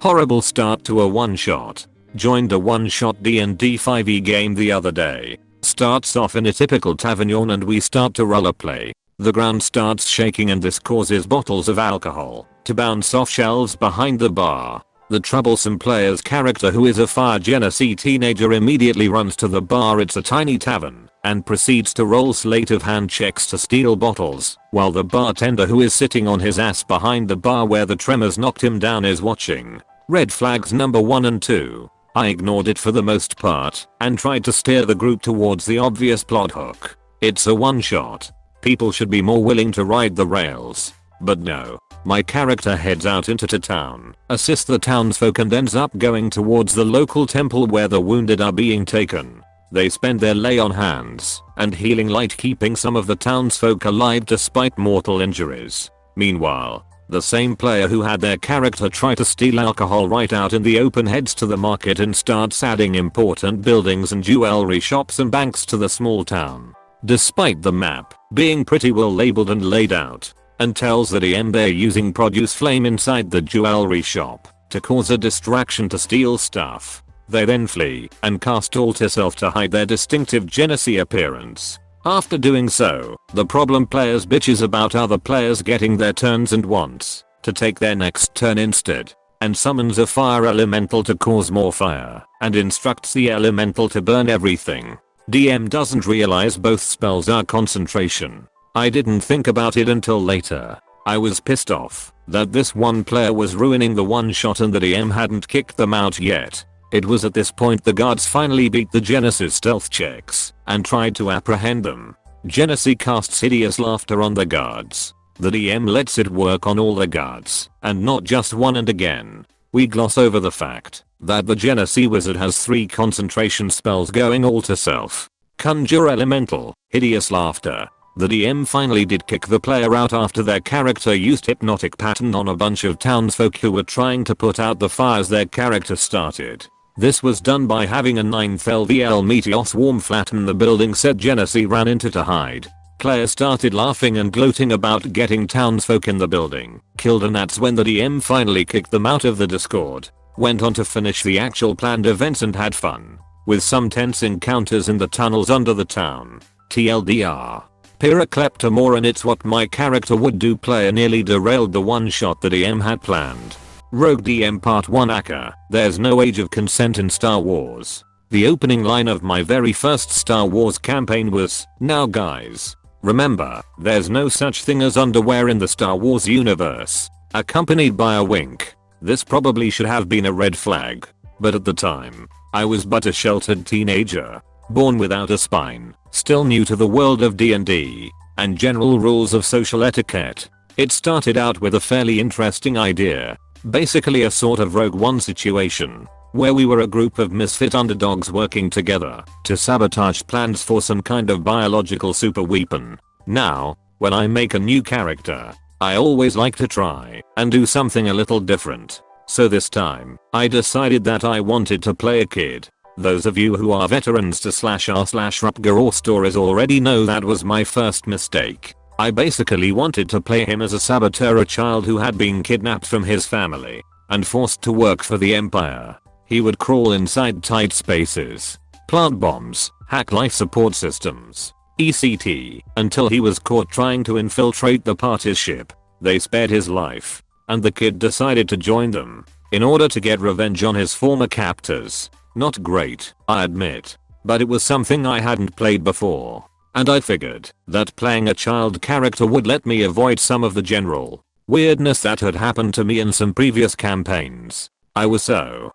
Horrible start to a one-shot. Joined a one-shot D&D 5e game the other day. Starts off in a typical tavern and we start to roleplay. The ground starts shaking and this causes bottles of alcohol to bounce off shelves behind the bar. The troublesome player's character, who is a Fire Genasi teenager, immediately runs to the bar, it's a tiny tavern, and proceeds to roll sleight of hand checks to steal bottles, while the bartender, who is sitting on his ass behind the bar where the tremors knocked him down, is watching. Red flags number 1 and 2. I ignored it for the most part and tried to steer the group towards the obvious plot hook. It's a one shot. People should be more willing to ride the rails. But no. My character heads out into town, assists the townsfolk, and ends up going towards the local temple where the wounded are being taken. They spend their lay on hands and healing light, keeping some of the townsfolk alive despite mortal injuries. Meanwhile, the same player who had their character try to steal alcohol right out in the open heads to the market and starts adding important buildings and jewelry shops and banks to the small town. Despite the map being pretty well labeled and laid out, and tells the DM they're using produce flame inside the jewelry shop to cause a distraction to steal stuff. They then flee and cast Alter Self to hide their distinctive Genasi appearance. After doing so, the problem players bitches about other players getting their turns and wants to take their next turn instead, and summons a fire elemental to cause more fire and instructs the elemental to burn everything. DM doesn't realize both spells are concentration. I didn't think about it until later. I was pissed off that this one player was ruining the one shot and the DM hadn't kicked them out yet. It was at this point the guards finally beat the Genesis stealth checks and tried to apprehend them. Genasi casts hideous laughter on the guards. The DM lets it work on all the guards and not just one, and again we gloss over the fact that the Genasi wizard has 3 concentration spells going: Alter Self, Conjure Elemental, Hideous Laughter. The DM finally did kick the player out after their character used Hypnotic Pattern on a bunch of townsfolk who were trying to put out the fires their character started. This was done by having a 9th LVL meteor swarm flatten the building set Genasi ran into to hide. Player started laughing and gloating about getting townsfolk in the building killed, and that's when the DM finally kicked them out of the Discord. Went on to finish the actual planned events and had fun with some tense encounters in the tunnels under the town. TLDR. Pyrocleptomore, and it's what my character would do. Player nearly derailed the one shot the DM had planned. Rogue DM Part 1 Aka. There's no age of consent in Star Wars. The opening line of my very first Star Wars campaign was, "Now guys, remember, there's no such thing as underwear in the Star Wars universe," accompanied by a wink. This probably should have been a red flag, but at the time, I was but a sheltered teenager, born without a spine, still new to the world of D&D and general rules of social etiquette. It started out with a fairly interesting idea, basically a sort of Rogue One situation, where we were a group of misfit underdogs working together to sabotage plans for some kind of biological super weapon. Now, when I make a new character, I always like to try and do something a little different. So this time, I decided that I wanted to play a kid. Those of you who are veterans to /r/Rutger or stories already know that was my first mistake. I basically wanted to play him as a saboteur, a child who had been kidnapped from his family and forced to work for the Empire. He would crawl inside tight spaces, plant bombs, hack life support systems, etc. until he was caught trying to infiltrate the party's ship. They spared his life, and the kid decided to join them in order to get revenge on his former captors. Not great, I admit, but it was something I hadn't played before, and I figured that playing a child character would let me avoid some of the general weirdness that had happened to me in some previous campaigns. I was so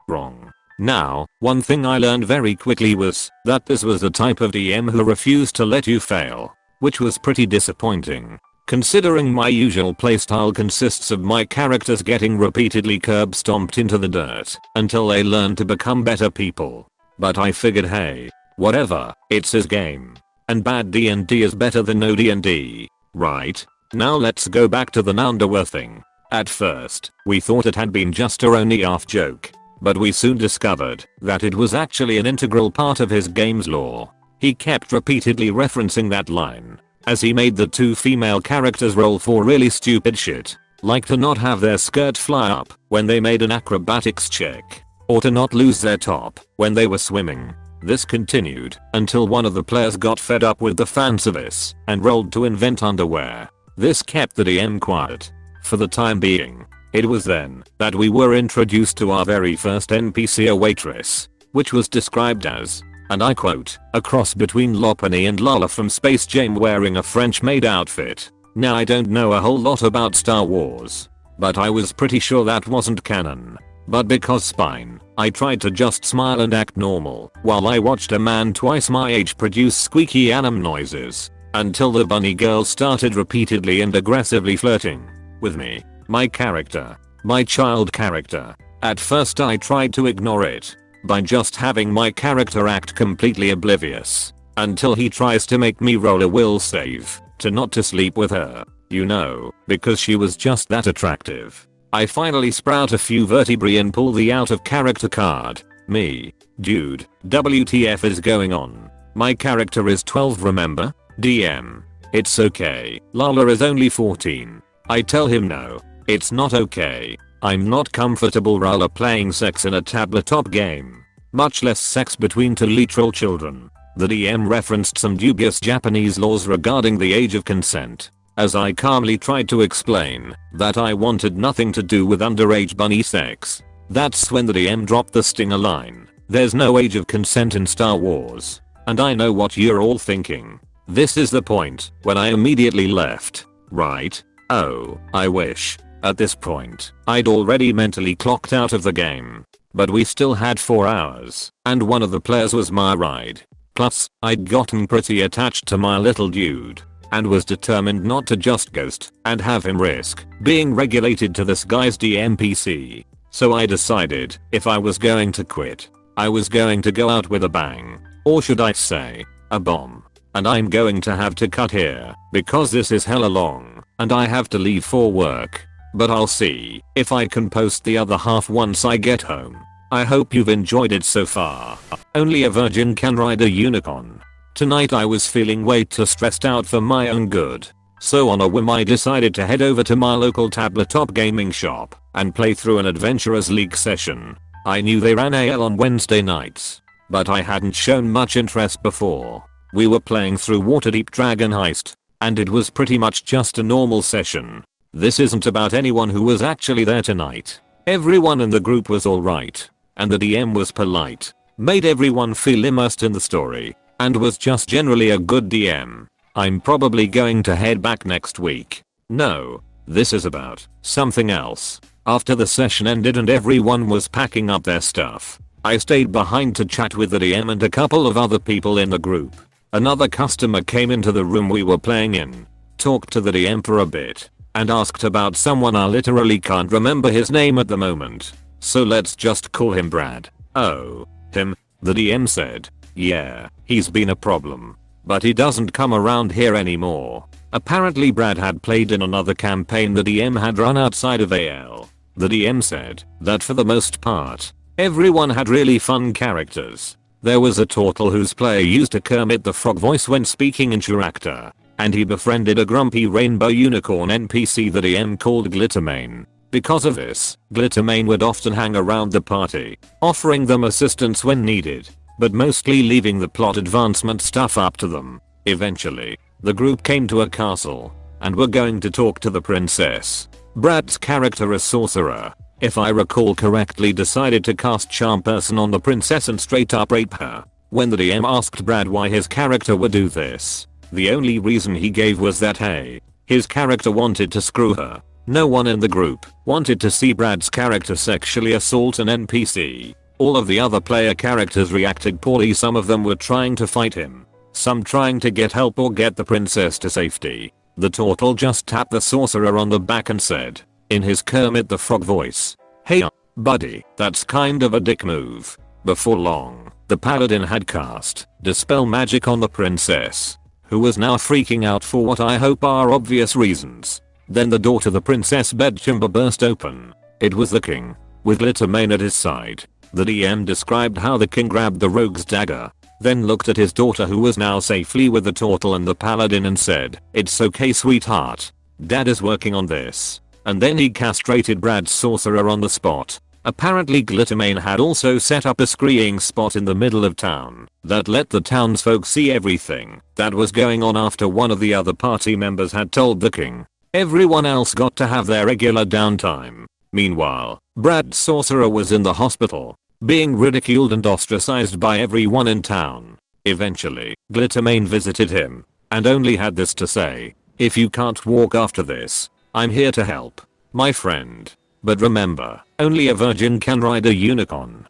wrong. Now, one thing I learned very quickly was that this was the type of DM who refused to let you fail, which was pretty disappointing, considering my usual playstyle consists of my characters getting repeatedly curb stomped into the dirt until they learn to become better people. But I figured, hey, whatever, it's his game, and bad D&D is better than no D&D, right? Now let's go back to the Nounderwer thing. At first, we thought it had been just a Roniaf joke, but we soon discovered that it was actually an integral part of his game's lore. He kept repeatedly referencing that line as he made the 2 female characters roll for really stupid shit. like to not have their skirt fly up when they made an acrobatics check, or to not lose their top when they were swimming. This continued until one of the players got fed up with the fan service and rolled to invent underwear. This kept the DM quiet for the time being. It was then that we were introduced to our very first NPC, a waitress, which was described as, and I quote, a cross between Lopunny and Lala from Space Jam wearing a French maid outfit. Now I don't know a whole lot about Star Wars, but I was pretty sure that wasn't canon. But because Spine, I tried to just smile and act normal while I watched a man twice my age produce squeaky anim noises until the bunny girl started repeatedly and aggressively flirting with me, my character, my child character. At first I tried to ignore it by just having my character act completely oblivious until he tries to make me roll a will save to not to sleep with her, you know, because she was just that attractive. I finally sprout a few vertebrae and pull the out of character card. Me. Dude, WTF is going on? My character is 12, remember? DM. It's okay. Lala is only 14. I tell him no. It's not okay. I'm not comfortable role playing sex in a tabletop game. Much less sex between two literal children. The DM referenced some dubious Japanese laws regarding the age of consent, as I calmly tried to explain that I wanted nothing to do with underage bunny sex. That's when the DM dropped the stinger line. There's no age of consent in Star Wars. And I know what you're all thinking. This is the point when I immediately left, right? Oh, I wish. At this point, I'd already mentally clocked out of the game. But we still had 4 hours, and one of the players was my ride. Plus, I'd gotten pretty attached to my little dude, and was determined not to just ghost and have him risk being regulated to this guy's DMPC. So I decided if I was going to quit, I was going to go out with a bang. Or should I say, a bomb. And I'm going to have to cut here because this is hella long and I have to leave for work. But I'll see if I can post the other half once I get home. I hope you've enjoyed it so far. Only a virgin can ride a unicorn. Tonight I was feeling way too stressed out for my own good. So on a whim I decided to head over to my local tabletop gaming shop and play through an Adventurers League session. I knew they ran AL on Wednesday nights, but I hadn't shown much interest before. We were playing through Waterdeep Dragon Heist, and it was pretty much just a normal session. This isn't about anyone who was actually there tonight. Everyone in the group was alright, and the DM was polite, made everyone feel immersed in the story, and was just generally a good DM. I'm probably going to head back next week. No, this is about something else. After the session ended and everyone was packing up their stuff, I stayed behind to chat with the DM and a couple of other people in the group. Another customer came into the room we were playing in, talked to the DM for a bit, and asked about someone I literally can't remember his name at the moment. So let's just call him Brad. Oh, him, the DM said. Yeah, he's been a problem. But he doesn't come around here anymore. Apparently Brad had played in another campaign the DM had run outside of AL. The DM said that for the most part, everyone had really fun characters. There was a turtle whose player used a Kermit the Frog voice when speaking in character, and he befriended a grumpy rainbow unicorn NPC the DM called Glittermane. Because of this, Glittermane would often hang around the party, offering them assistance when needed, but mostly leaving the plot advancement stuff up to them. Eventually, the group came to a castle, and were going to talk to the princess. Brad's character, a sorcerer, if I recall correctly, decided to cast Charm Person on the princess and straight up rape her. When the DM asked Brad why his character would do this, the only reason he gave was that hey, his character wanted to screw her. No one in the group wanted to see Brad's character sexually assault an NPC. All of the other player characters reacted poorly. Some of them were trying to fight him, some trying to get help or get the princess to safety. The turtle just tapped the sorcerer on the back and said, in his Kermit the Frog voice, "Hey buddy, that's kind of a dick move." Before long, the paladin had cast Dispel Magic on the princess, who was now freaking out for what I hope are obvious reasons. Then the door to the princess bedchamber burst open. It was the king, with Glittermane at his side. The DM described how the king grabbed the rogue's dagger, then looked at his daughter who was now safely with the turtle and the paladin and said, "It's okay sweetheart. Dad is working on this." and then he castrated Brad Sorcerer on the spot. Apparently Glittermane had also set up a screeing spot in the middle of town that let the townsfolk see everything that was going on after one of the other party members had told the king. Everyone else got to have their regular downtime. Meanwhile, Brad Sorcerer was in the hospital, being ridiculed and ostracized by everyone in town. Eventually, Glittermane visited him, and only had this to say: "If you can't walk after this, I'm here to help, my friend. But remember, only a virgin can ride a unicorn."